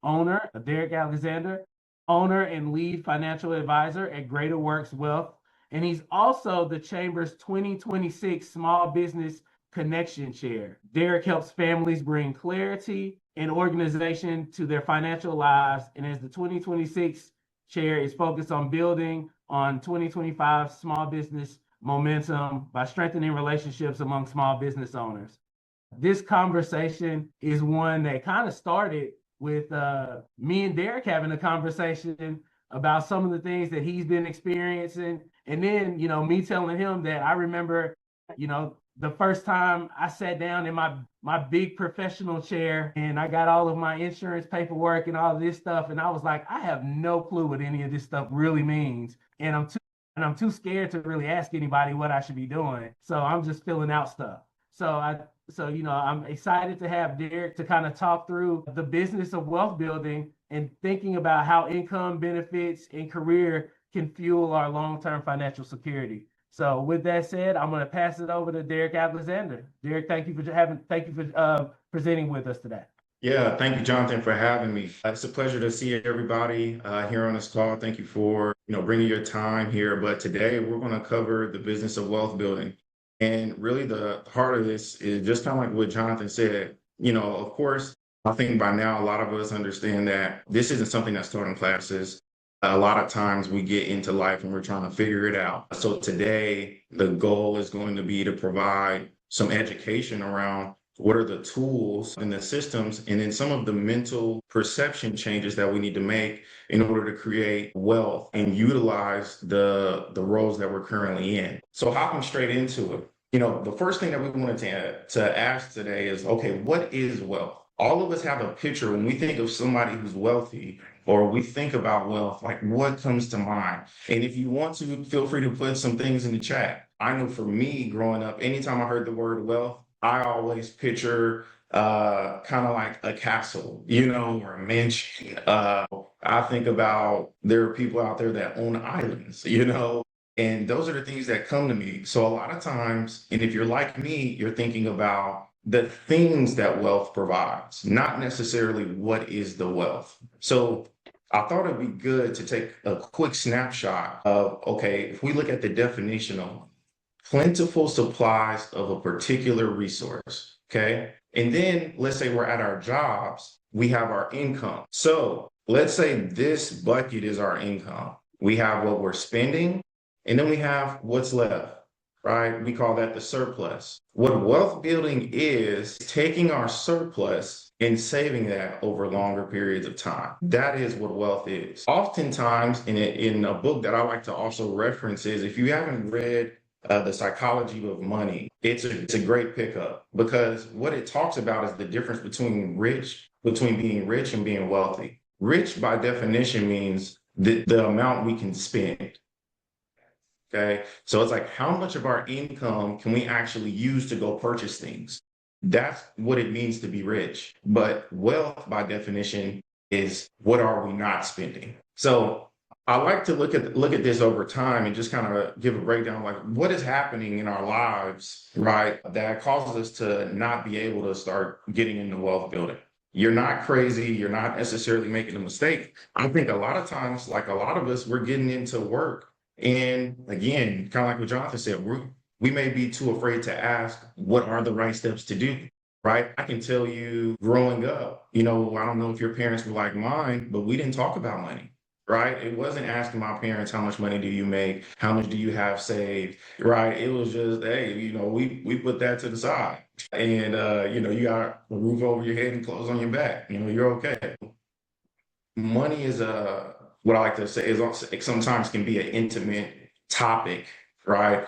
owner, Derrick Alexander, owner and lead financial advisor at Greater Works Wealth. And he's also the Chamber's 2026 Small Business Connection Chair. Derrick helps families bring clarity and organization to their financial lives. And as the 2026 chair is focused on building on 2025 small business momentum by strengthening relationships among small business owners. This conversation is one that kind of started with me and Derrick having a conversation about some of the things that he's been experiencing. And then, me telling him that I remember, the first time I sat down in my big professional chair and I got all of my insurance paperwork and all of this stuff. And I was like, I have no clue what any of this stuff really means. And I'm too scared to really ask anybody what I should be doing. So I'm just filling out stuff. So I'm excited to have Derrick to kind of talk through the business of wealth building and thinking about how income, benefits, and career can fuel our long-term financial security. So with that said, I'm going to pass it over to Derrick Alexander. Derrick, thank you for presenting with us today. Yeah, thank you, Jonathan, for having me. It's a pleasure to see everybody here on this call. Thank you for bringing your time here. But today we're going to cover the business of wealth building. And really the heart of this is just kind of like what Jonathan said. Of course, I think by now a lot of us understand that this isn't something that's taught in classes. A lot of times we get into life and we're trying to figure it out. So today the goal is going to be to provide some education around what are the tools and the systems and then some of the mental perception changes that we need to make in order to create wealth and utilize the roles that we're currently in. So hopping straight into it, the first thing that we wanted to ask today is, okay, what is wealth? All of us have a picture when we think of somebody who's wealthy or we think about wealth, like what comes to mind? And if you want to, feel free to put some things in the chat. I know for me growing up, anytime I heard the word wealth, I always picture kind of like a castle, or a mansion. I think about there are people out there that own islands, and those are the things that come to me. So a lot of times, and if you're like me, you're thinking about the things that wealth provides, not necessarily what is the wealth. So I thought it'd be good to take a quick snapshot of, okay, if we look at the definition of plentiful supplies of a particular resource, okay? And then let's say we're at our jobs, we have our income. So let's say this bucket is our income. We have what we're spending, and then we have what's left, right? We call that the surplus. What wealth building is taking our surplus and saving that over longer periods of time. That is what wealth is. Oftentimes in a book that I like to also reference is, if you haven't read The Psychology of Money, it's a great pickup, because what it talks about is the difference between being rich and being wealthy. Rich by definition means the amount we can spend. Okay, so it's like, how much of our income can we actually use to go purchase things? That's what it means to be rich. But wealth by definition is, what are we not spending? So I like to look at this over time and just kind of give a breakdown, like what is happening in our lives, right, that causes us to not be able to start getting into wealth building. You're not crazy. You're not necessarily making a mistake. I think a lot of times, like a lot of us, we're getting into work. And again, kind of like what Jonathan said, we may be too afraid to ask, what are the right steps to do, right? I can tell you growing up, I don't know if your parents were like mine, but we didn't talk about money. Right? It wasn't asking my parents, how much money do you make? How much do you have saved? Right? It was just, hey, we put that to the side. And, you got a roof over your head and clothes on your back. You're okay. Money is what I like to say is also, sometimes can be an intimate topic, right?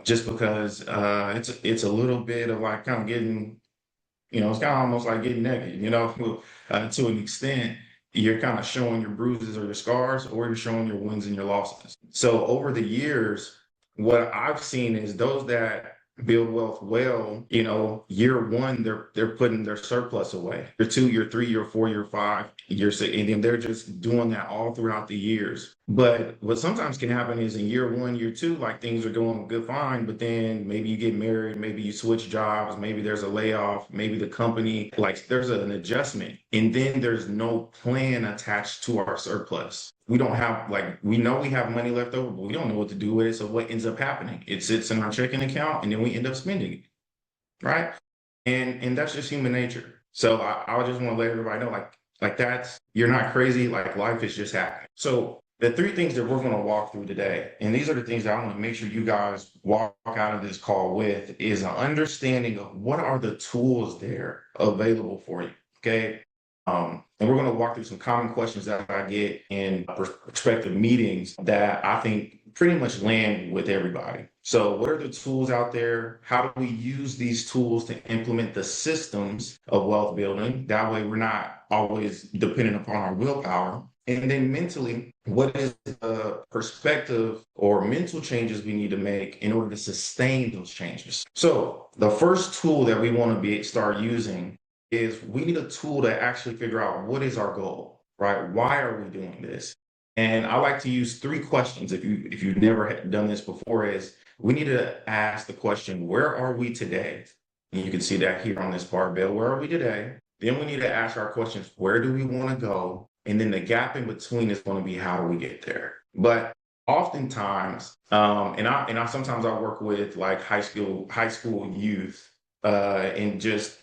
Just because it's a little bit of like kind of getting, it's kind of almost like getting naked, to an extent. You're kind of showing your bruises or your scars, or you're showing your wins and your losses. So over the years, what I've seen is those that build wealth well, year one, they're putting their surplus away. Year two, year three, year four, year five, year six, and then they're just doing that all throughout the years. But what sometimes can happen is in year one, year two, like things are going good, fine, but then maybe you get married, maybe you switch jobs, maybe there's a layoff, maybe the company, like there's an adjustment, and then there's no plan attached to our surplus. We don't have, like, we know we have money left over, but we don't know what to do with it. So what ends up happening? It sits in our checking account and then we end up spending it, right? And that's just human nature. So I just want to let everybody know, like that's, you're not crazy. Like life is just happening. So the three things that we're going to walk through today, and these are the things that I want to make sure you guys walk out of this call with, is an understanding of what are the tools there available for you. Okay. And we're going to walk through some common questions that I get in prospective meetings that I think pretty much land with everybody. So what are the tools out there? How do we use these tools to implement the systems of wealth building? That way we're not always dependent upon our willpower. And then mentally, what is the perspective or mental changes we need to make in order to sustain those changes? So the first tool that we want to start using is we need a tool to actually figure out what is our goal, right? Why are we doing this? And I like to use three questions. If you've never done this before, is we need to ask the question, where are we today? And you can see that here on this barbell. Where are we today? Then we need to ask our questions, where do we want to go? And then the gap in between is going to be, how do we get there? But oftentimes, and I sometimes I work with like high school youth, and just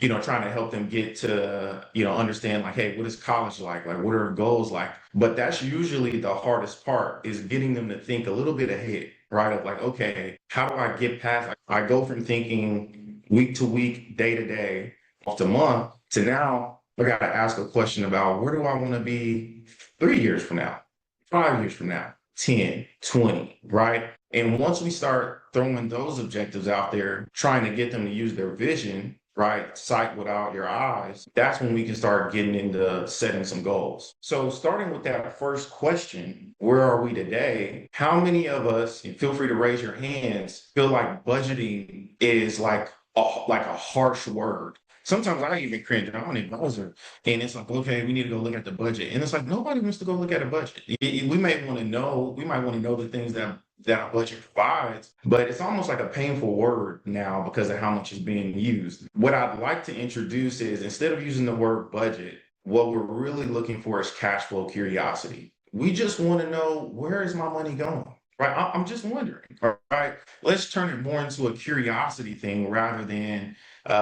trying to help them get to, understand like, hey, what is college like? Like, what are goals like? But that's usually the hardest part, is getting them to think a little bit ahead, right? Of like, okay, how do I get past? Like, I go from thinking week to week, day to day, month to month, to now I got to ask a question about, where do I want to be 3 years from now, 5 years from now, 10, 20, right? And once we start throwing those objectives out there, trying to get them to use their vision, right? Sight without your eyes, that's when we can start getting into setting some goals. So starting with that first question, where are we today? How many of us, and feel free to raise your hands, feel like budgeting is like a harsh word? Sometimes I even cringe. I'm an advisor, and it's like, okay, we need to go look at the budget. And it's like, nobody wants to go look at a budget. We might want to know the things that a budget provides, but it's almost like a painful word now because of how much is being used. What I'd like to introduce is, instead of using the word budget, what we're really looking for is cash flow curiosity. We just want to know, where is my money going? Right? I'm just wondering. All right. Let's turn it more into a curiosity thing rather than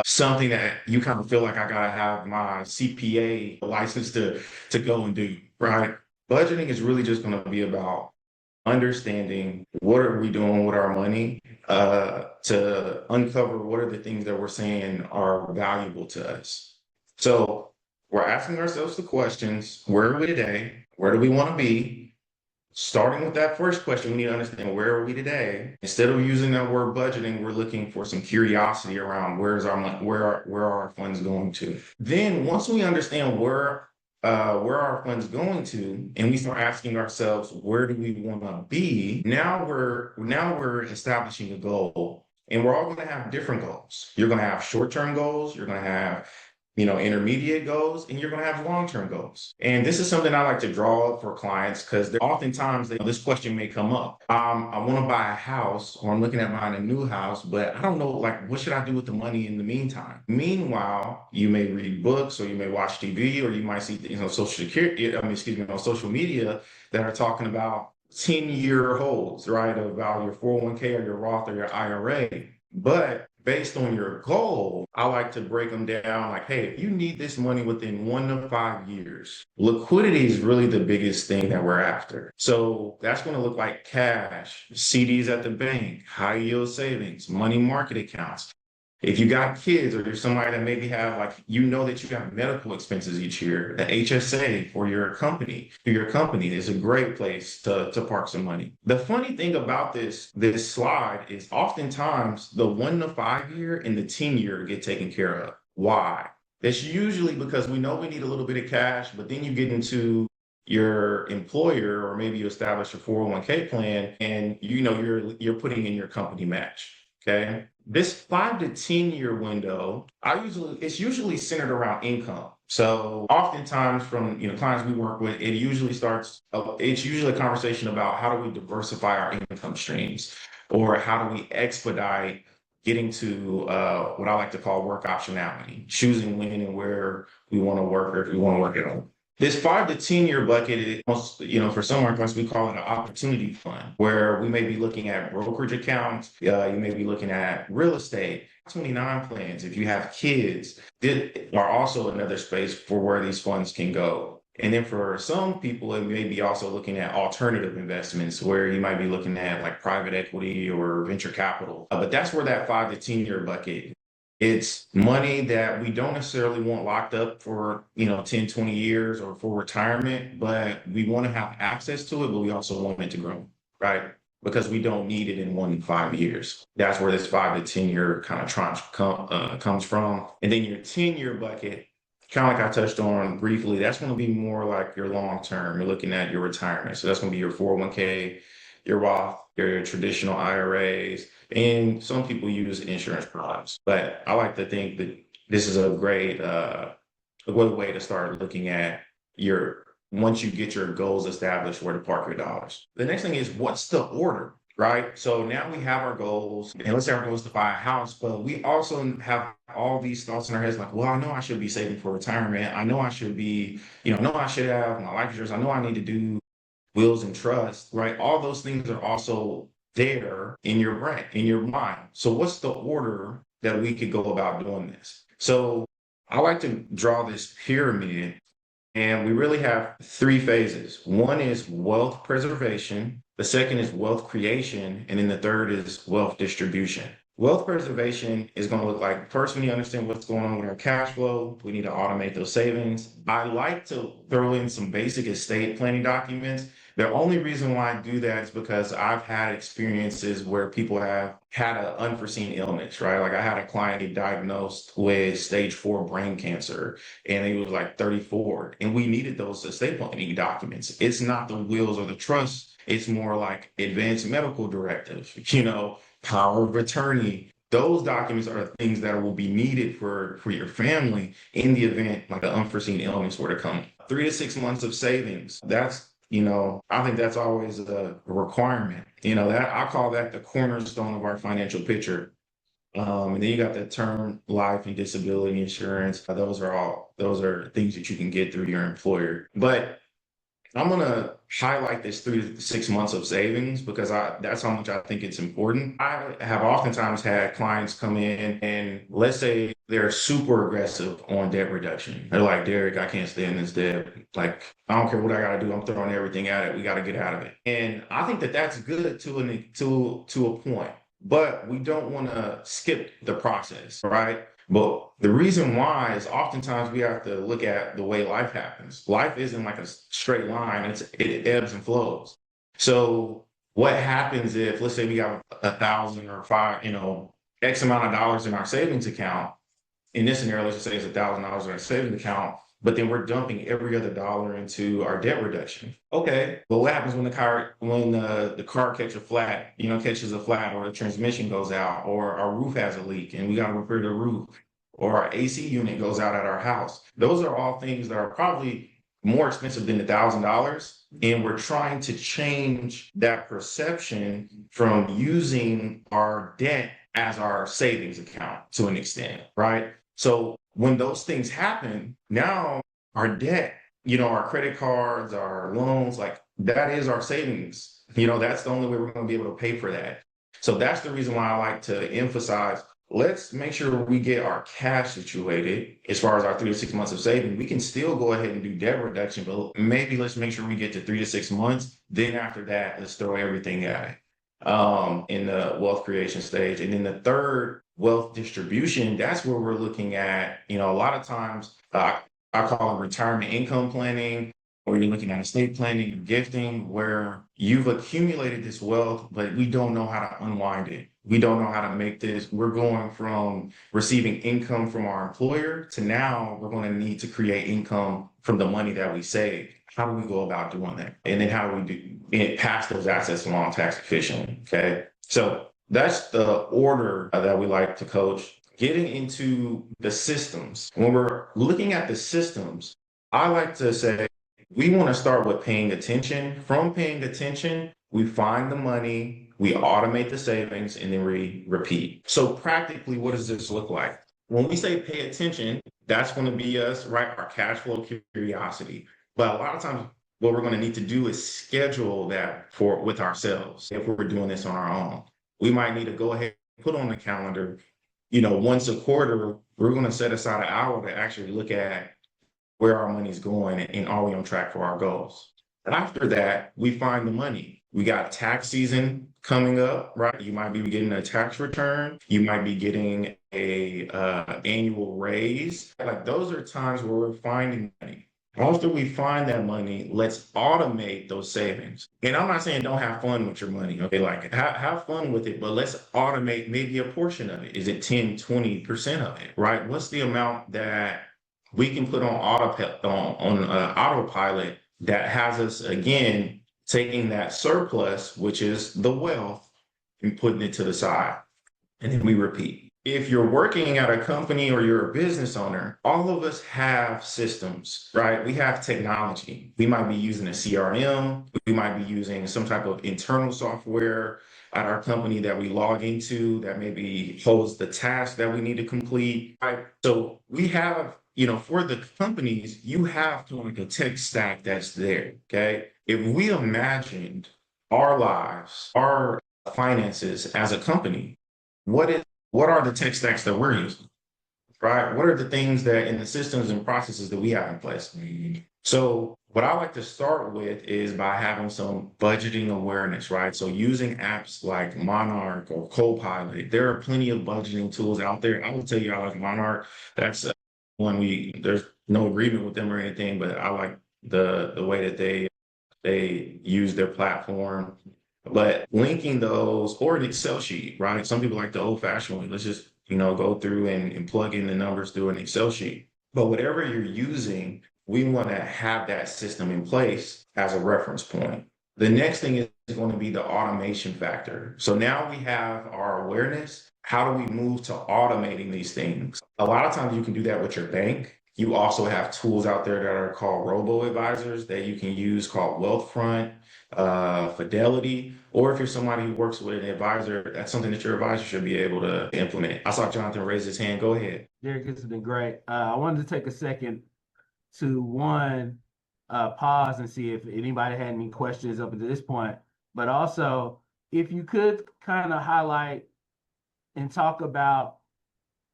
something that you kind of feel like, I gotta have my CPA license to go and do. Right? Budgeting is really just going to be about understanding what are we doing with our money, to uncover what are the things that we're saying are valuable to us. So we're asking ourselves the questions, where are we today? Where do we want to be? Starting with that first question, we need to understand, where are we today? Instead of using that word budgeting, we're looking for some curiosity around, where are our funds going to? Then once we understand where our funds going to, and we start asking ourselves, where do we want to be? Now we're establishing a goal, and we're all going to have different goals. You're going to have short-term goals. You're going to have intermediate goals, and you're going to have long-term goals. And this is something I like to draw up for clients, because oftentimes this question may come up. I want to buy a house, or I'm looking at buying a new house, but I don't know, like, what should I do with the money in the meantime? Meanwhile, you may read books, or you may watch TV, or you might see, on social media that are talking about 10-year holds, right? About your 401k or your Roth or your IRA. But based on your goal, I like to break them down like, hey, if you need this money within 1 to 5 years, liquidity is really the biggest thing that we're after. So that's going to look like cash, CDs at the bank, high yield savings, money market accounts. If you got kids, or there's somebody that maybe have, like, that you got medical expenses each year, the HSA for your company is a great place to park some money. The funny thing about this slide is, oftentimes the 1 to 5 year and the 10-year get taken care of. Why? It's usually because we know we need a little bit of cash, but then you get into your employer, or maybe you establish a 401k plan, and you're putting in your company match. Okay. This 5 to 10 year window, it's usually centered around income. So oftentimes from clients we work with, it's usually a conversation about how do we diversify our income streams, or how do we expedite getting to what I like to call work optionality, choosing when and where we want to work, or if we want to work at home. This 5 to 10 year bucket is almost, for some of our clients, we call it an opportunity fund, where we may be looking at brokerage accounts. You may be looking at real estate. 29 plans, if you have kids, are also another space for where these funds can go. And then for some people, it may be also looking at alternative investments, where you might be looking at like private equity or venture capital. But that's where that 5 to 10 year bucket, it's money that we don't necessarily want locked up for, 10, 20 years or for retirement, but we want to have access to it, but we also want it to grow, right? Because we don't need it in 1 to 5 years. That's where this 5 to 10 year kind of tranche comes from. And then your 10 year bucket, kind of like I touched on briefly, that's going to be more like your long term. You're looking at your retirement. So that's going to be your 401k, your Roth, your traditional IRAs, and some people use insurance products. But I like to think that this is a good way to start looking at your once you get your goals established, where to park your dollars. The next thing is, what's the order, right? So now we have our goals, and let's say our goal is to buy a house, but we also have all these thoughts in our heads like, well, I know I should be saving for retirement. I know I should be, know I should have my life insurance. I know I need to do wills and trust, right? All those things are also there in your brain, in your mind. So what's the order that we could go about doing this? So I like to draw this pyramid, and we really have 3 phases. One is wealth preservation, the second is wealth creation, and then the third is wealth distribution. Wealth preservation is going to look like, first, we need to understand what's going on with our cash flow. We need to automate those savings. I like to throw in some basic estate planning documents. The only reason why I do that is because I've had experiences where people have had an unforeseen illness, right? Like I had a client get diagnosed with stage 4 brain cancer, and he was like 34, and we needed those estate planning documents. It's not the wills or the trust. It's more like advanced medical directives, power of attorney. Those documents are things that will be needed for your family in the event like an unforeseen illness were to come. 3 to 6 months of savings. I think that's always a requirement. That I call that the cornerstone of our financial picture. And then you got the term life and disability insurance. Those are things that you can get through your employer. But I'm gonna highlight this 3 to 6 months of savings because that's how much I think it's important. I have oftentimes had clients come in, and let's say they're super aggressive on debt reduction. They're like, Derrick, I can't stay in this debt. Like, I don't care what I gotta do. I'm throwing everything at it. We gotta get out of it. And I think that that's good to a point, but we don't want to skip the process, right? But the reason why is oftentimes we have to look at the way life happens. Life isn't like a straight line. It ebbs and flows. So what happens if, let's say we got 1,000 or five, X amount of dollars in our savings account. In this scenario, let's just say it's $1,000 in our savings account, but then we're dumping every other dollar into our debt reduction. Okay, but what happens when the car catches a flat, or the transmission goes out, or our roof has a leak and we got to repair the roof, or our AC unit goes out at our house? Those are all things that are probably more expensive than $1,000, and we're trying to change that perception from using our debt as our savings account to an extent, right? So when those things happen, now our debt, our credit cards, our loans, like that is our savings. That's the only way we're going to be able to pay for that. So that's the reason why I like to emphasize, let's make sure we get our cash situated as far as our 3 to 6 months of saving. We can still go ahead and do debt reduction, but maybe let's make sure we get to 3 to 6 months. Then after that, let's throw everything at it in the wealth creation stage. And then the third, wealth distribution, that's where we're looking at, a lot of times, I call it retirement income planning, or you're looking at estate planning and gifting, where you've accumulated this wealth, but we don't know how to unwind it. We don't know how to make this. We're going from receiving income from our employer to now we're going to need to create income from the money that we saved. How do we go about doing that? And then how do we pass those assets along tax efficiently? Okay. So That's the order that we like to coach. Getting into the systems. When we're looking at the systems, I like to say we want to start with paying attention. From paying attention, we find the money, we automate the savings, and then we repeat. So practically, what does this look like? When we say pay attention, that's going to be us, right? Our cash flow curiosity. But a lot of times, what we're going to need to do is schedule that for with ourselves if we're doing this on our own. We might need to go ahead and put on the calendar, once a quarter, we're going to set aside an hour to actually look at where our money's going and are we on track for our goals. After that, we find the money. We got tax season coming up, right? You might be getting a tax return. You might be getting a annual raise. Like those are times where we're finding money. After we find that money, let's automate those savings. And I'm not saying don't have fun with your money. Okay, like have fun with it, but let's automate maybe a portion of it. Is it 10, 20% of it, right? What's the amount that we can put on autopilot that has us again taking that surplus, which is the wealth, and putting it to the side, and then we repeat. If you're working at a company or you're a business owner, all of us have systems, right? We have technology. We might be using a CRM. We might be using some type of internal software at our company that we log into that maybe holds the task that we need to complete, right? So we have, for the companies, you have like a tech stack that's there, okay? If we imagined our lives, our finances as a company, what are the tech stacks that we're using, right? What are the things that in the systems and processes that we have in place? So what I like to start with is by having some budgeting awareness, right? So using apps like Monarch or Copilot, there are plenty of budgeting tools out there. I will tell you I like Monarch. That's one there's no agreement with them or anything, but I like the way that they use their platform. But linking those or an Excel sheet, right? Some people like the old fashioned way. Let's just, go through and plug in the numbers through an Excel sheet. But whatever you're using, we want to have that system in place as a reference point. The next thing is going to be the automation factor. So now we have our awareness. How do we move to automating these things? A lot of times you can do that with your bank. You also have tools out there that are called robo advisors that you can use called Wealthfront, Fidelity, or if you're somebody who works with an advisor, that's something that your advisor should be able to implement. I saw Jonathan raise his hand. Go ahead. Derrick, this has been great. I wanted to take a second to pause and see if anybody had any questions up until this point, but also if you could kind of highlight and talk about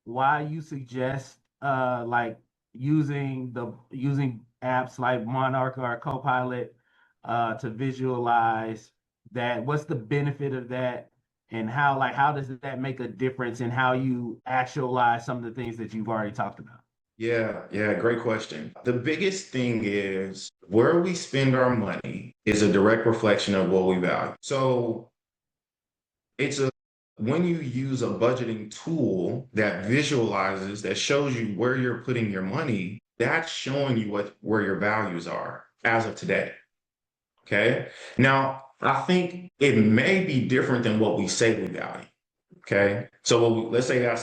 why you suggest like using apps like Monarch or Copilot to visualize that. What's the benefit of that, and how does that make a difference in how you actualize some of the things that you've already talked about? Yeah, great question. The biggest thing is where we spend our money is a direct reflection of what we value. So it's when you use a budgeting tool that visualizes, that shows you where you're putting your money, that's showing you where your values are as of today. Okay. Now, I think it may be different than what we say we value. Okay. So let's say I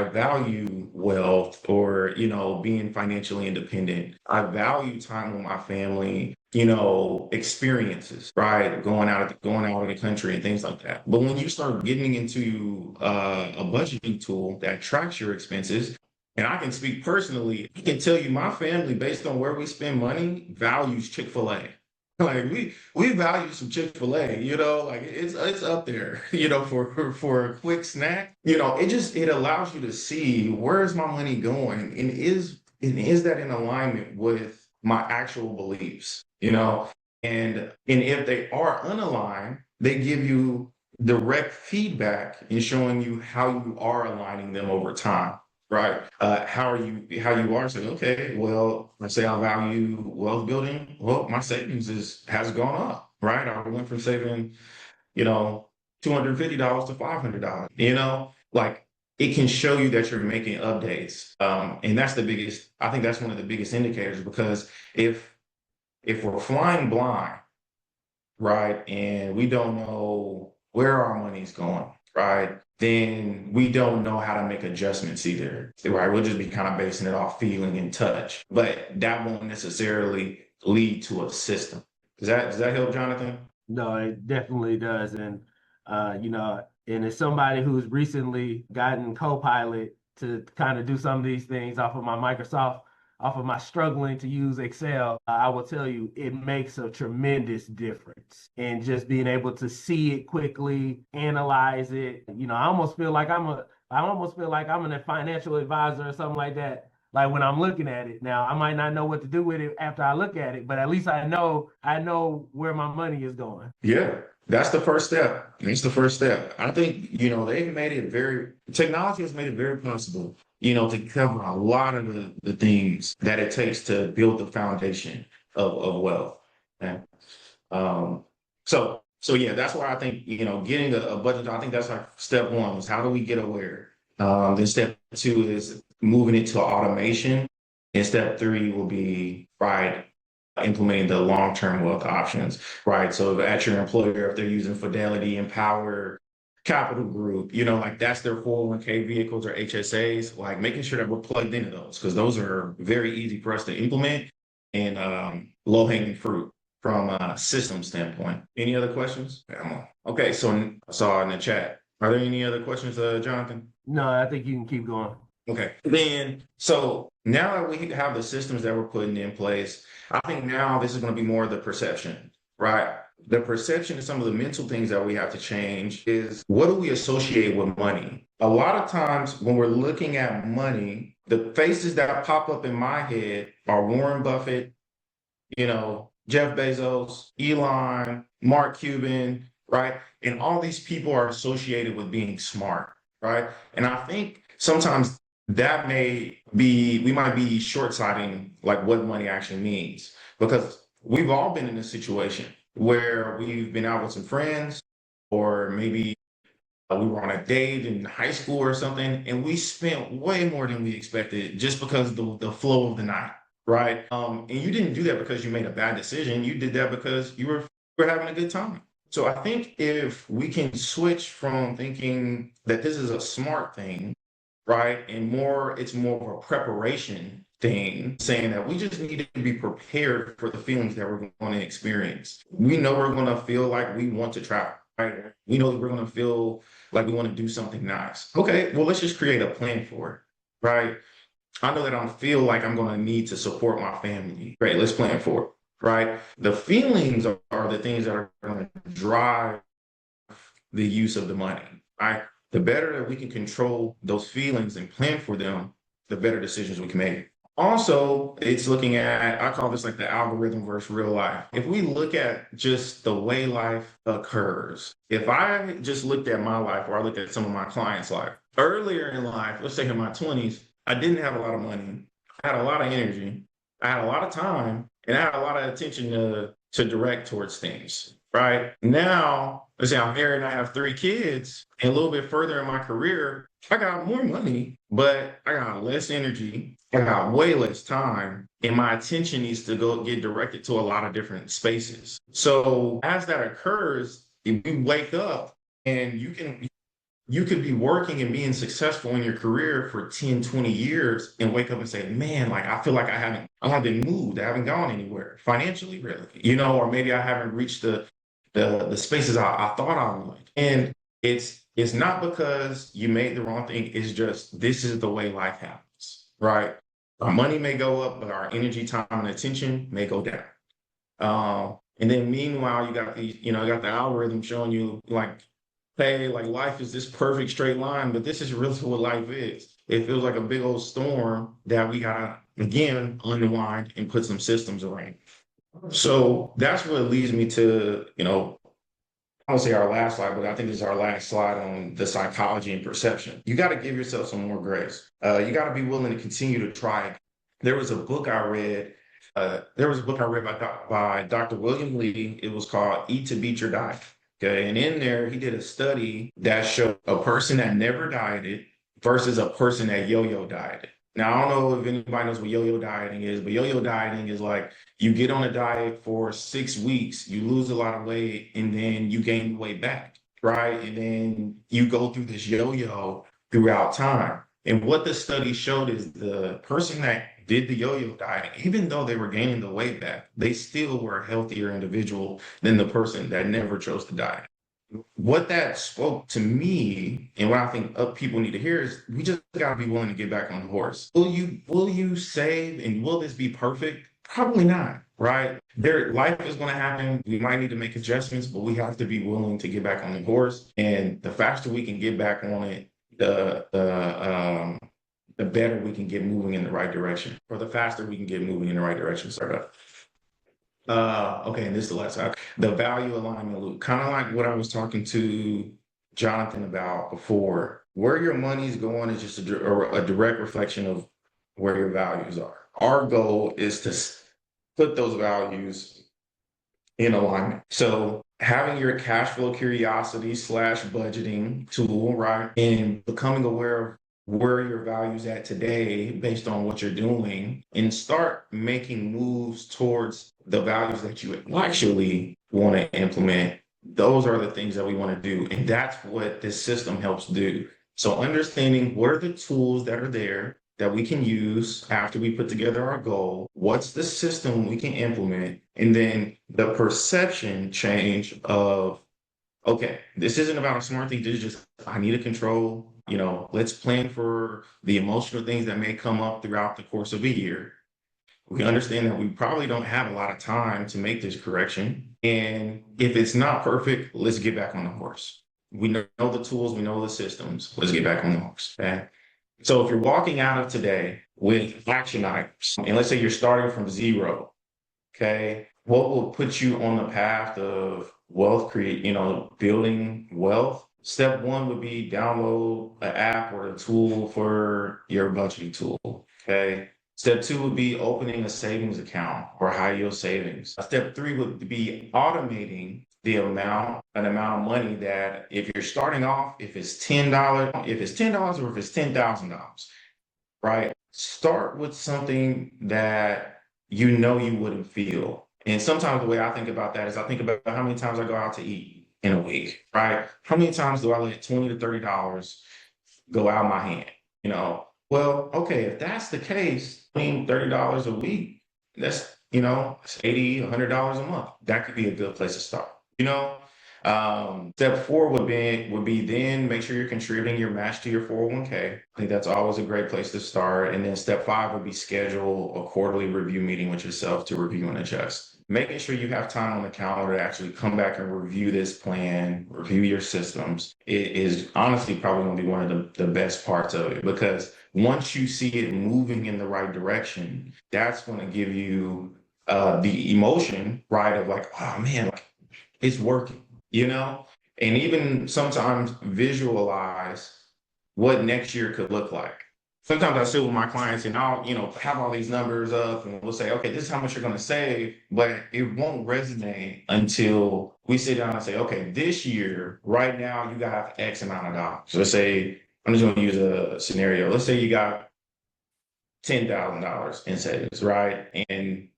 value wealth or, being financially independent. I value time with my family, experiences, right? Going out of the country and things like that. But when you start getting into a budgeting tool that tracks your expenses, and I can speak personally, I can tell you my family, based on where we spend money, values Chick-fil-A. Like we value some Chick-fil-A, like it's up there, for a quick snack. It allows you to see where is my money going and is that in alignment with my actual beliefs, and if they are unaligned, they give you direct feedback in showing you how you are aligning them over time. Right. How you are saying, okay, well, let's say I value wealth building. Well, my savings has gone up, right? I went from saving, $250 to $500, like it can show you that you're making updates. And I think that's one of the biggest indicators, because if we're flying blind, right, and we don't know where our money's going, right? Then we don't know how to make adjustments either, right? We'll just be kind of basing it off feeling and touch, but that won't necessarily lead to a system. Does that help, Jonathan? No, it definitely does. And and as somebody who's recently gotten Copilot to kind of do some of these things off of my Microsoft, off of my struggling to use Excel, I will tell you it makes a tremendous difference in just being able to see it quickly, analyze it. I almost feel like I'm a financial advisor or something like that. Like when I'm looking at it now, I might not know what to do with it after I look at it, but at least I know where my money is going. Yeah, that's the first step. That's the first step. I think, technology has made it very possible, to cover a lot of the things that it takes to build the foundation of wealth. Okay. Um, so yeah, that's why I think, getting a budget, I think that's like step one is how do we get aware? Then step two is moving it to automation. And step three will be, right, implementing the long-term wealth options, right? So at your employer, if they're using Fidelity, Empower, Capital Group, like that's their 401k vehicles or HSAs, like making sure that we're plugged into those because those are very easy for us to implement and low-hanging fruit from a system standpoint. Any other questions? Yeah. Okay, so I saw in the chat. Are there any other questions, Jonathan? No, I think you can keep going. Okay. Then, so now that we have the systems that we're putting in place, I think now this is going to be more of the perception, right? The perception and some of the mental things that we have to change is what do we associate with money? A lot of times when we're looking at money, the faces that pop up in my head are Warren Buffett, Jeff Bezos, Elon, Mark Cuban, right? And all these people are associated with being smart, right? And I think sometimes we might be short-sighting like what money actually means because we've all been in a situation where we've been out with some friends or maybe we were on a date in high school or something and we spent way more than we expected just because of the flow of the night, right? And you didn't do that because you made a bad decision. You did that because you were having a good time. So I think if we can switch from thinking that this is a smart thing, right? And it's more of a preparation thing, saying that we just need to be prepared for the feelings that we're going to experience. We know we're going to feel like we want to travel, right? We know that we're going to feel like we want to do something nice. Okay, well, let's just create a plan for it, right? I know that I feel like I'm going to need to support my family. Great, let's plan for it, right? The feelings are the things that are going to drive the use of the money, right? The better that we can control those feelings and plan for them, the better decisions we can make. Also, it's looking at, I call this like the algorithm versus real life. If we look at just the way life occurs, if I just looked at my life or I looked at some of my clients' life, earlier in life, let's say in my 20s, I didn't have a lot of money. I had a lot of energy. I had a lot of time and I had a lot of attention to direct towards things, right? Now, let's say I'm married and I have 3 kids and a little bit further in my career, I got more money, but I got less energy. I got way less time and my attention needs to go get directed to a lot of different spaces. So as that occurs, if you wake up and you could be working and being successful in your career for 10, 20 years and wake up and say, man, like I feel like I haven't moved, I haven't gone anywhere financially, really, or maybe I haven't reached the spaces I thought I would. And it's not because you made the wrong thing, it's just this is the way life happens, right? Our money may go up, but our energy, time, and attention may go down. And then meanwhile, you got the algorithm showing you like, hey, like life is this perfect straight line, but this is really what life is. It feels like a big old storm that we gotta again unwind and put some systems around. So that's what leads me to, I won't say our last slide, but I think this is our last slide on the psychology and perception. You got to give yourself some more grace. You got to be willing to continue to try. There was a book I read. By Dr. William Lee. It was called Eat to Beat Your Diet. Okay. And in there, he did a study that showed a person that never dieted versus a person that yo-yo dieted. Now, I don't know if anybody knows what yo-yo dieting is, but yo-yo dieting is like you get on a diet for 6 weeks, you lose a lot of weight, and then you gain weight back. right? And then you go through this yo-yo throughout time. And what the study showed is the person that did the yo-yo dieting, even though they were gaining the weight back, they still were a healthier individual than the person that never chose to diet. What that spoke to me, and what I think people need to hear is we just gotta be willing to get back on the horse. Will you save and will this be perfect? Probably not, right? Life is gonna happen. We might need to make adjustments, but we have to be willing to get back on the horse. And the faster we can get back on it, the better we can get moving in the right direction, or the faster we can get moving in the right direction. Sorry about okay, and this is the last side. The value alignment loop, kind of like what I was talking to Jonathan about before. Where your money's going is just a direct reflection of where your values are. Our goal is to put those values in alignment. So having your cash flow curiosity slash budgeting tool, right? And becoming aware of where your values at today based on what you're doing, and start making moves towards the values that you actually want to implement. Those are the things that we want to do. And that's what this system helps do. So understanding what are the tools that are there that we can use after we put together our goal, what's the system we can implement, and then the perception change of, okay, this isn't about a smart thing. This is just, I need to control, let's plan for the emotional things that may come up throughout the course of a year. We understand that we probably don't have a lot of time to make this correction. And if it's not perfect, let's get back on the horse. We know the tools, we know the systems. Let's get back on the horse. Okay. So if you're walking out of today with action items, and let's say you're starting from zero, okay, what will put you on the path of building wealth? Step one would be download an app or a tool for your budgeting tool, okay? Step two would be opening a savings account or high yield savings. Step three would be automating an amount of money that if you're starting off, if it's $10, or if it's $10,000, right? Start with something that you wouldn't feel. And sometimes the way I think about that is I think about how many times I go out to eat in a week, right? How many times do I let $20 to $30 go out of my hand? Well, okay, if that's the case, $30 a week, that's, it's $80, $100 a month. That could be a good place to start. Step four would be then make sure you're contributing your match to your 401k. I think that's always a great place to start. And then step five would be schedule a quarterly review meeting with yourself to review and adjust. Making sure you have time on the calendar to actually come back and review this plan, review your systems. It is honestly probably going to be one of the best parts of it, because once you see it moving in the right direction, that's going to give you the emotion, right, of like, oh man, like, it's working, and even sometimes visualize what next year could look like. Sometimes I sit with my clients and I'll, have all these numbers up and we'll say, okay, this is how much you're going to save, but it won't resonate until we sit down and say, okay, this year, right now, you got X amount of dollars. So let's say, I'm just going to use a scenario. Let's say you got $10,000 in savings, right? And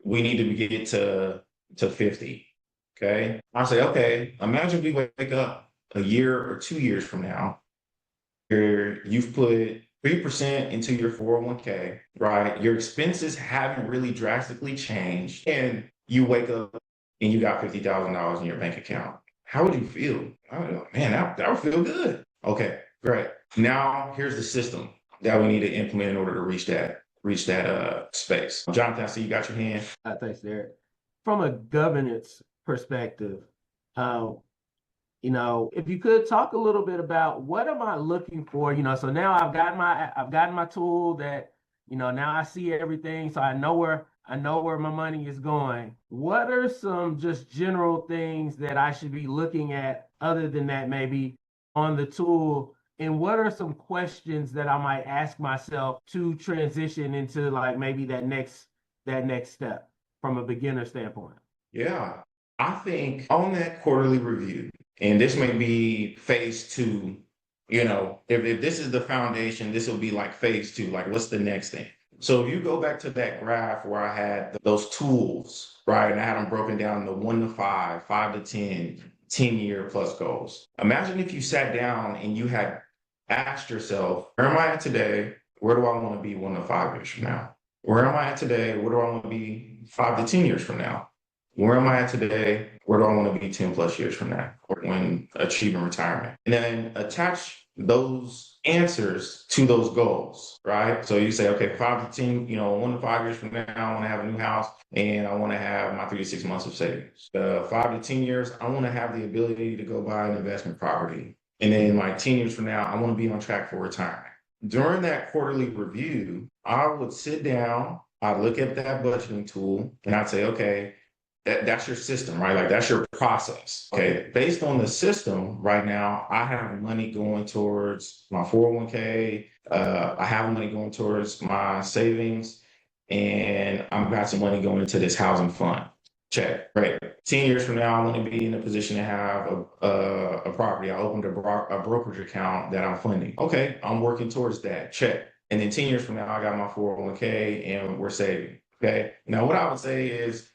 we need to get to 50. Okay. I'll say, okay, imagine we wake up a year or 2 years from now, where you've put 3% into your 401k, right? Your expenses haven't really drastically changed, and you wake up and you got $50,000 in your bank account. How would you feel? I would go, man, that would feel good. Okay, great. Now here's the system that we need to implement in order to reach that space. Jonathan, I see you got your hand. Thanks, Derrick. From a governance perspective, if you could talk a little bit about what am I looking for, so now I've gotten my tool that, now I see everything. So I know where my money is going. What are some just general things that I should be looking at other than that, maybe on the tool? And what are some questions that I might ask myself to transition into like maybe that next step from a beginner standpoint? Yeah, I think on that quarterly review, and this may be phase two, if this is the foundation, this will be like phase two, like what's the next thing? So if you go back to that graph where I had those tools, right, and I had them broken down to 1 to 5, 5 to 10, 10-year plus goals. Imagine if you sat down and you had asked yourself, where am I at today? Where do I want to be 1 to 5 years from now? Where am I at today? Where do I want to be 5 to 10 years from now? Where am I at today? Where do I want to be 10 plus years from now, or when achieving retirement? And then attach those answers to those goals, right? So you say, okay, 5 to 10, 1 to 5 years from now, I want to have a new house and I want to have my 3 to 6 months of savings. 5 to 10 years, I want to have the ability to go buy an investment property. And then like 10 years from now, I want to be on track for retirement. During that quarterly review, I would sit down, I'd look at that budgeting tool, and I'd say, okay, that's your system, right? Like that's your process. Okay. Based on the system right now, I have money going towards my 401k. I have money going towards my savings, and I've got some money going into this housing fund. Check. Right. 10 years from now, I want to be in a position to have a property. I opened a brokerage account that I'm funding. Okay. I'm working towards that. Check. And then 10 years from now, I got my 401k and we're saving. Okay. Now, what I would say is,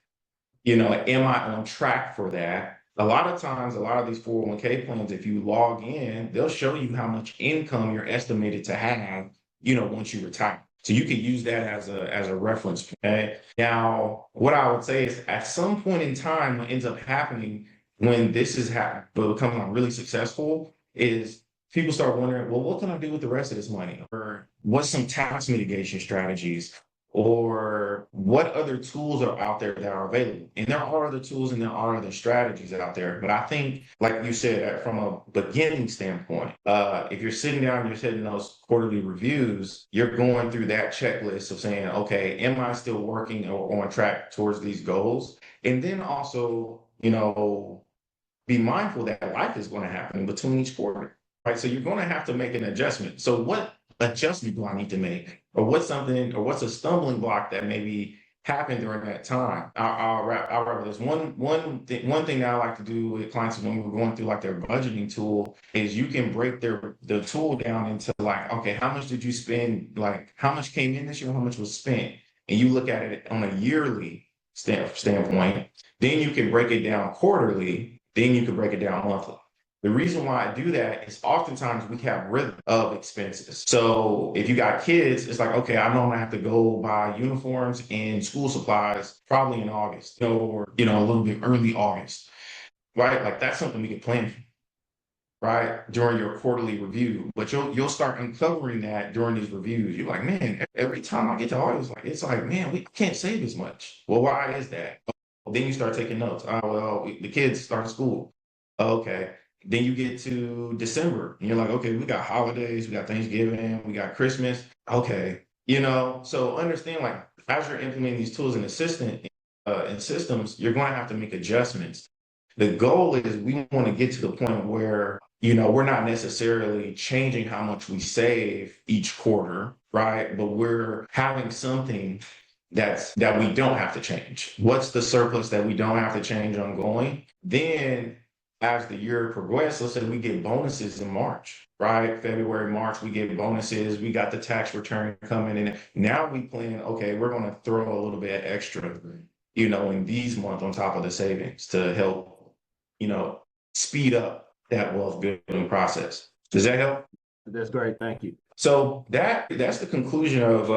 am I on track for that? A lot of times, a lot of these 401k plans, if you log in, they'll show you how much income you're estimated to have, once you retire. So you could use that as a reference. Okay. Now, what I would say is at some point in time, what ends up happening when this is becoming really successful is people start wondering, well, what can I do with the rest of this money? Or what's some tax mitigation strategies? Or what other tools are out there that are available? And there are other tools and there are other strategies out there. But I think, like you said, from a beginning standpoint, if you're sitting down and you're setting those quarterly reviews, you're going through that checklist of saying, okay, am I still working or on track towards these goals? And then also, be mindful that life is going to happen in between each quarter, right? So you're going to have to make an adjustment. So what adjustment do I need to make? Or what's a stumbling block that maybe happened during that time? I'll wrap this. One thing that I like to do with clients when we're going through like their budgeting tool is you can break the tool down into like, okay, how much did you spend? Like how much came in this year? How much was spent? And you look at it on a yearly standpoint. Then you can break it down quarterly. Then you can break it down monthly. The reason why I do that is oftentimes we have rhythm of expenses. So if you got kids, it's like, okay, I know I'm gonna have to go buy uniforms and school supplies probably in August, or a little bit early August, right? Like that's something we can plan for, right? During your quarterly review. But you'll start uncovering that during these reviews. You're like, man, every time I get to August, it's like, man, we can't save as much. Well, why is that? Then you start taking notes. Oh, well, the kids start school. Okay. Then you get to December and you're like, okay, we got holidays, we got Thanksgiving, we got Christmas. Okay. So understand like as you're implementing these tools and and systems, you're going to have to make adjustments. The goal is we want to get to the point where, we're not necessarily changing how much we save each quarter, right? But we're having something that we don't have to change. What's the surplus that we don't have to change ongoing? Then as the year progresses, let's say we get bonuses in March, right? February, March, we get bonuses. We got the tax return coming in. Now we plan, okay, we're going to throw a little bit extra, in these months on top of the savings to help, speed up that wealth building process. Does that help? That's great. Thank you. So that's the conclusion of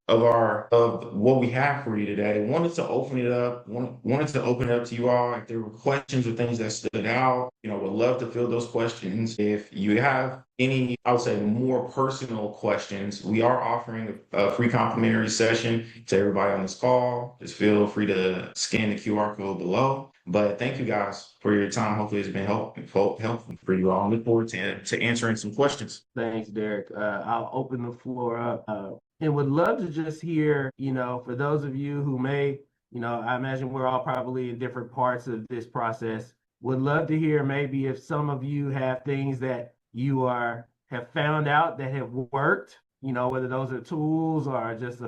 what we have for you today. Wanted to open it up. Wanted to open it up to you all. If there were questions or things that stood out, would love to field those questions. If you have any, I would say more personal questions, we are offering a free complimentary session to everybody on this call. Just feel free to scan the QR code below. But thank you guys for your time. Hopefully it's been helpful for you all. I look forward to answering some questions. Thanks, Derrick. I'll open the floor up and would love to just hear, for those of you who may, I imagine we're all probably in different parts of this process. Would love to hear maybe if some of you have things that you have found out that have worked, whether those are tools or just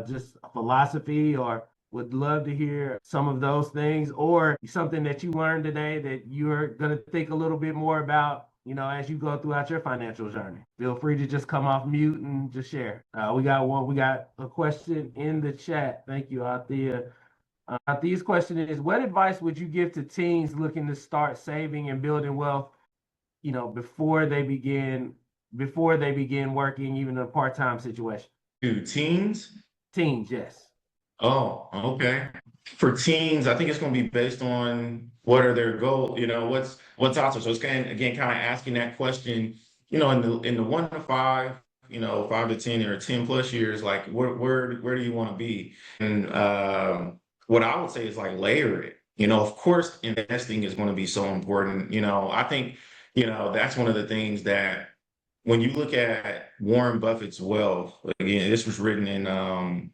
just a philosophy, or would love to hear some of those things, or something that you learned today that you're going to think a little bit more about, as you go throughout your financial journey. Feel free to just come off mute and just share. We got a question in the chat. Thank you, Althea. These question is, what advice would you give to teens looking to start saving and building wealth, before they begin working, even in a part-time situation? To teens? Teens, yes. Oh, okay. For teens, I think it's going to be based on what are their goals, what's awesome. So it's kind of asking that question, in the 1 to 5, 5 to 10 or 10 plus years, like where do you want to be? And what I would say is like layer it. Of course, investing is going to be so important. I think, that's one of the things that when you look at Warren Buffett's wealth, again, this was written in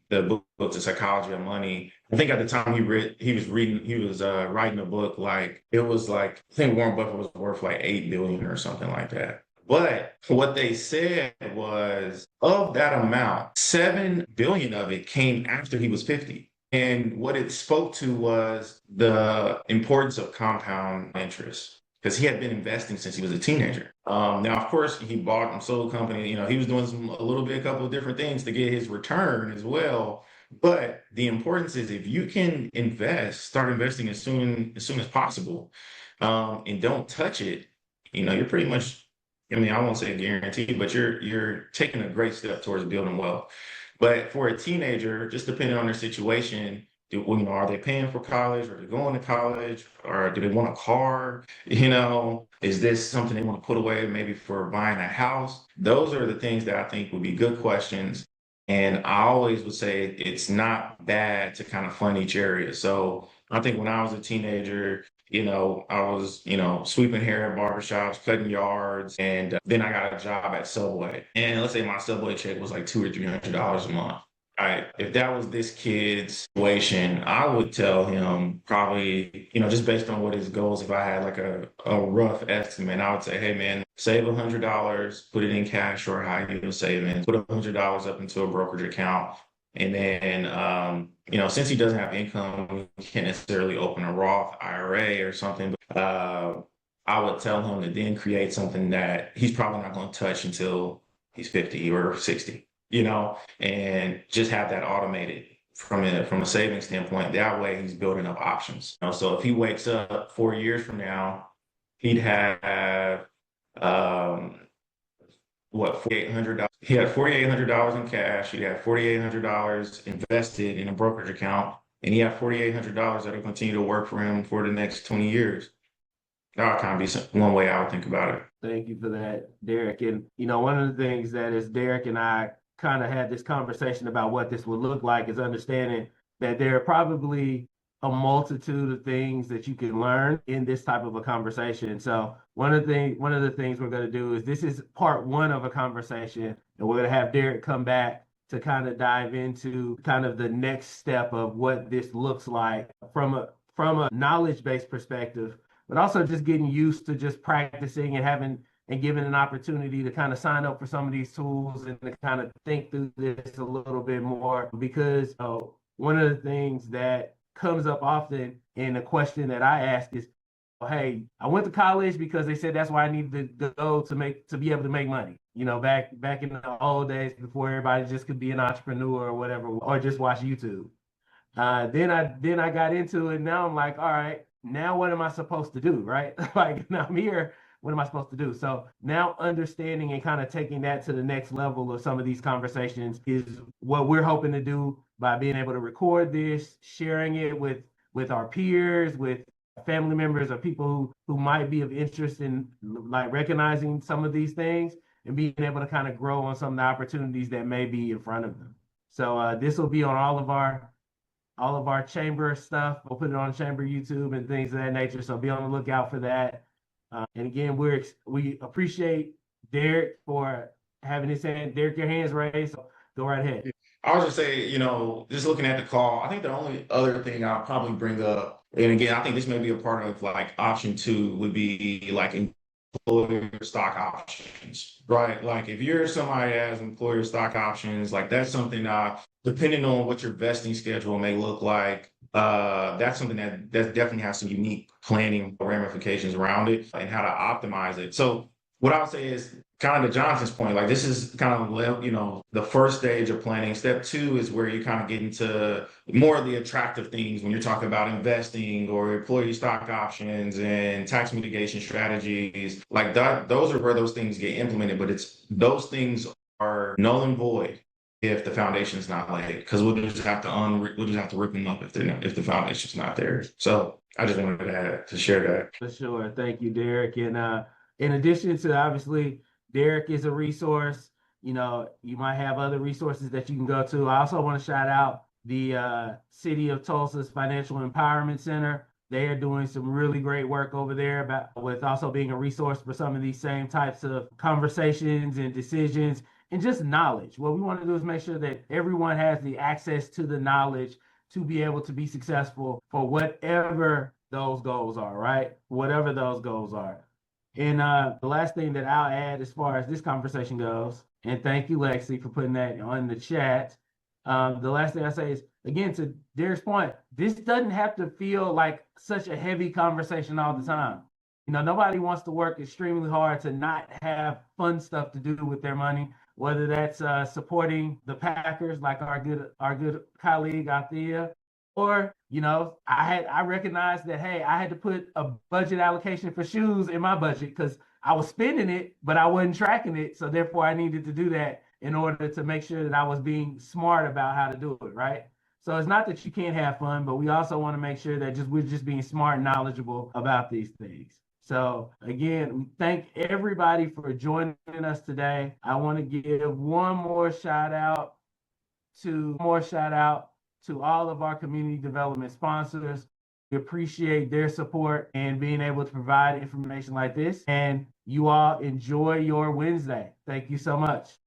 the book, The Psychology of Money. I think at the time he was writing a book like it was like I think Warren Buffett was worth like 8 billion or something like that. But what they said was of that amount, 7 billion of it came after he was 50. And what it spoke to was the importance of compound interest because he had been investing since he was a teenager. Now, of course, he bought and sold company. He was doing a couple of different things to get his return as well. But the importance is if you can start investing as soon as possible, and don't touch it. You're pretty much. I mean, I won't say guaranteed, but you're taking a great step towards building wealth. But for a teenager, just depending on their situation, are they paying for college? Are they going to college? Or do they want a car? Is this something they want to put away maybe for buying a house? Those are the things that I think would be good questions. And I always would say it's not bad to kind of fund each area. So I think when I was a teenager, I was, sweeping hair at barbershops, cutting yards, and then I got a job at Subway. And let's say my Subway check was like $200 or $300 a month. All right, if that was this kid's situation, I would tell him probably, just based on what his goals, if I had like a rough estimate, I would say, hey man, save $100, put it in cash or high yield savings, put $100 up into a brokerage account. And then, since he doesn't have income, he can't necessarily open a Roth IRA or something. But I would tell him to then create something that he's probably not going to touch until he's 50 or 60, and just have that automated from a savings standpoint. That way he's building up options. So if he wakes up 4 years from now, he'd have um, what, $4,800. He had $4,800 in cash. He had $4,800 invested in a brokerage account, and he had $4,800 that'll continue to work for him for the next 20 years. That would kind of be one way I would think about it. Thank you for that, Derrick. And one of the things that is Derrick and I kind of had this conversation about what this would look like is understanding that there are probably a multitude of things that you can learn in this type of a conversation. So one of the things we're going to do is this is part one of a conversation, and we're going to have Derrick come back to kind of dive into kind of the next step of what this looks like from a knowledge-based perspective, but also just getting used to just practicing and having and given an opportunity to kind of sign up for some of these tools and to kind of think through this a little bit more. Because one of the things that comes up often in a question that I ask is, hey, I went to college because they said that's why I needed to go to be able to make money. Back in the old days before everybody just could be an entrepreneur or whatever, or just watch YouTube. Then I got into it. Now I'm like, all right, now what am I supposed to do, right? Like now I'm here. What am I supposed to do? So now understanding and kind of taking that to the next level of some of these conversations is what we're hoping to do by being able to record this, sharing it with our peers, with family members or people who might be of interest in like recognizing some of these things and being able to kind of grow on some of the opportunities that may be in front of them. So this will be on all of our chamber stuff. We'll put it on chamber YouTube and things of that nature. So be on the lookout for that. And again, we appreciate Derrick for having his hand. Derrick, your hands raised. So go right ahead. I was just say, just looking at the call, I think the only other thing I'll probably bring up, and again, I think this may be a part of like option two, would be like employer stock options, right? Like if you're somebody that has employer stock options, like that's something depending on what your vesting schedule may look like, that's something that definitely has some unique planning ramifications around it and how to optimize it. So what I'll say is kind of to Jonathan's point, like this is kind of, the first stage of planning. Step two is where you kind of get into more of the attractive things when you're talking about investing or employee stock options and tax mitigation strategies. Like that, those are where those things get implemented, but those things are null and void if the foundation's not laid, because we'll just have to rip them up if the foundation's not there. So I just wanted to share that. For sure. Thank you, Derrick. And in addition to obviously, Derrick is a resource. You might have other resources that you can go to. I also want to shout out the City of Tulsa's Financial Empowerment Center. They are doing some really great work over there with also being a resource for some of these same types of conversations and decisions and just knowledge. What we want to do is make sure that everyone has the access to the knowledge to be able to be successful for whatever those goals are, right? Whatever those goals are. And the last thing that I'll add as far as this conversation goes, and thank you, Lexi, for putting that on the chat. The last thing I say is, again, to Derrick's point, this doesn't have to feel like such a heavy conversation all the time. Nobody wants to work extremely hard to not have fun stuff to do with their money, whether that's supporting the Packers, like our good colleague Althea, or I recognized that, hey, I had to put a budget allocation for shoes in my budget because I was spending it, but I wasn't tracking it. So therefore, I needed to do that in order to make sure that I was being smart about how to do it, right? So it's not that you can't have fun, but we also want to make sure that we're just being smart and knowledgeable about these things. So again, thank everybody for joining us today. I want to give one more shout out to all of our community development sponsors. We appreciate their support and being able to provide information like this. And you all enjoy your Wednesday. Thank you so much.